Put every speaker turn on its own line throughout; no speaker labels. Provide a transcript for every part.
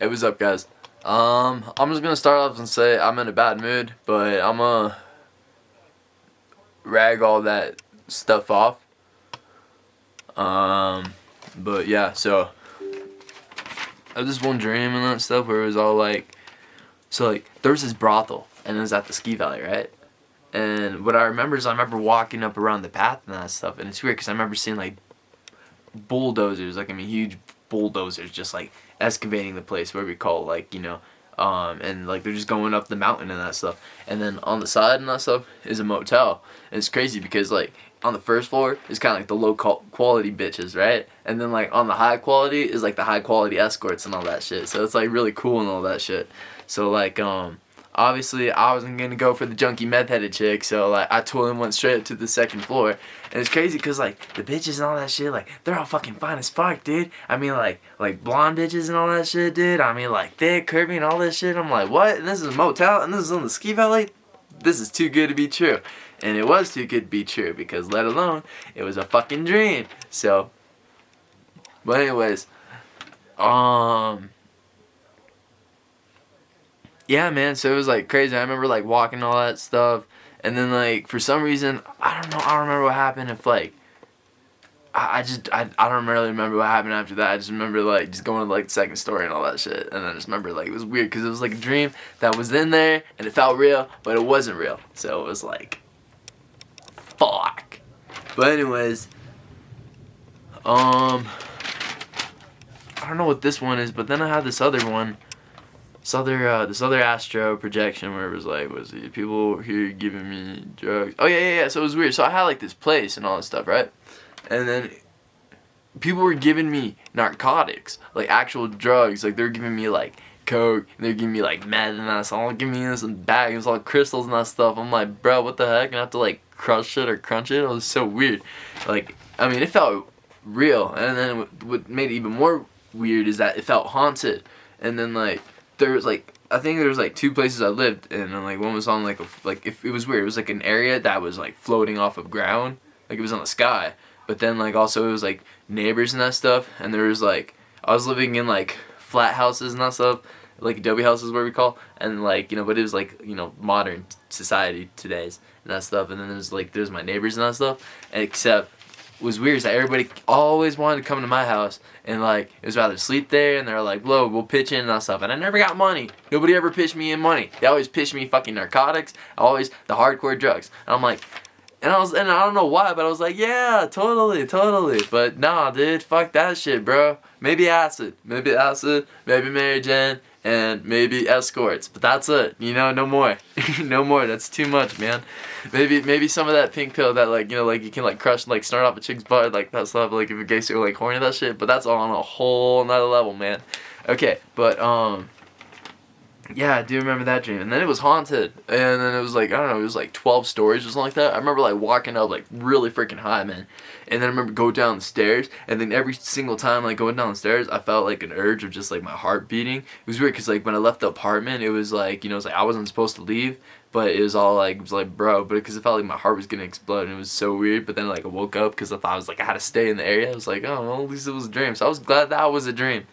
Hey, what's up, guys? I'm just gonna start off and say I'm in a bad mood, but I'm gonna rag all that stuff off. But yeah, so I had this one dream and that stuff where it was all like, there was this brothel and it was at the ski valley, right? And what I remember is I remember walking up around the path and that stuff, and it's weird because I remember seeing like bulldozers, huge bulldozers, just like excavating the place, where we call and like they're just going up the mountain and that stuff. And then on the side and that stuff is a motel. And it's crazy because like on the first floor is kind of like the low quality bitches, right? And then like on the high quality is like the high quality escorts and all that shit. So it's like really cool and all that shit. So like obviously I wasn't gonna go for the junky meth headed chick, so like I totally went straight up to the second floor. And it's crazy because like the bitches and all that shit, like they're all fucking fine as fuck, dude. I mean like blonde bitches and all that shit, dude. I mean like thick, curvy and all that shit. I'm like, what? And this is a motel and this is on the ski valley? This is too good to be true. And it was too good to be true because let alone it was a fucking dream. So but anyways, yeah, man, so it was like crazy. I remember like walking all that stuff, and then like for some reason, I don't know, I don't remember what happened. If like I don't really remember what happened after that. I just remember like just going to like the second story and all that shit, and I just remember like it was weird because it was like a dream that was in there and it felt real, but it wasn't real. So it was like fuck. But anyways, I don't know what this one is, but then I had this other one. This other astro projection where it was like, people here giving me drugs. Oh yeah. So it was weird. So I had like this place and all this stuff, right? And then people were giving me narcotics, like actual drugs. Like they were giving me like coke, and they were giving me like meth and that. So all giving me this bag. It was all crystals and that stuff. I'm like, bro, what the heck? And I have to like crush it or crunch it. It was so weird. Like, I mean, it felt real. And then what made it even more weird is that it felt haunted. And then like there was like, I think there was like two places I lived in, and like one was on if it was weird. It was like an area that was like floating off of ground, like it was on the sky. But then like also it was like neighbors and that stuff, and there was like I was living in like flat houses and that stuff, like adobe houses where we call, and like but it was like modern society today's and that stuff. And then there's my neighbors and that stuff, except what was weird is that everybody always wanted to come to my house, and like it was rather sleep there, and they're like, "Low, we'll pitch in and that stuff." And I never got money. Nobody ever pitched me in money. They always pitched me fucking narcotics, always the hardcore drugs. And I'm like, and I don't know why, but I was like, yeah, totally. But nah, dude, fuck that shit, bro. Maybe acid, maybe Mary Jane, and maybe escorts, but that's it. No more, no more. That's too much, man. Maybe some of that pink pill that you can like crush, like snort off a chick's butt, like that stuff. Like if a gay are like horny, that shit. But that's on a whole nother level, man. Okay, but yeah, I do remember that dream. And then it was haunted. And then it was like, I don't know, it was like 12 stories or something like that. I remember like walking up like really freaking high, man. And then I remember going down the stairs. And then every single time like going down the stairs, I felt like an urge of just like my heart beating. It was weird because like when I left the apartment, it was like, it was like I wasn't supposed to leave. But it was all like, bro, but because it felt like my heart was going to explode. And it was so weird. But then like I woke up because I thought I had to stay in the area. I was like, oh, well, at least it was a dream. So I was glad that was a dream.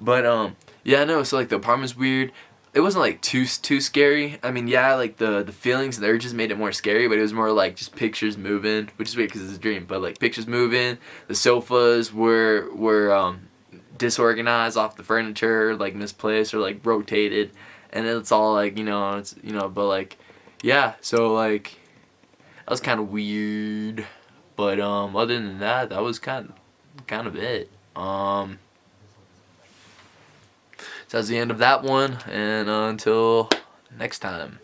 But yeah, no, so like the apartment's weird. It wasn't like too scary. I mean, yeah, like the feelings and the urges made it more scary, but it was more like just pictures moving, which is weird because it's a dream. But like pictures moving, the sofas were disorganized off the furniture, like misplaced or like rotated, and it's all like but like yeah, so like that was kind of weird. But other than that, that was kind of it. So that's the end of that one, and until next time.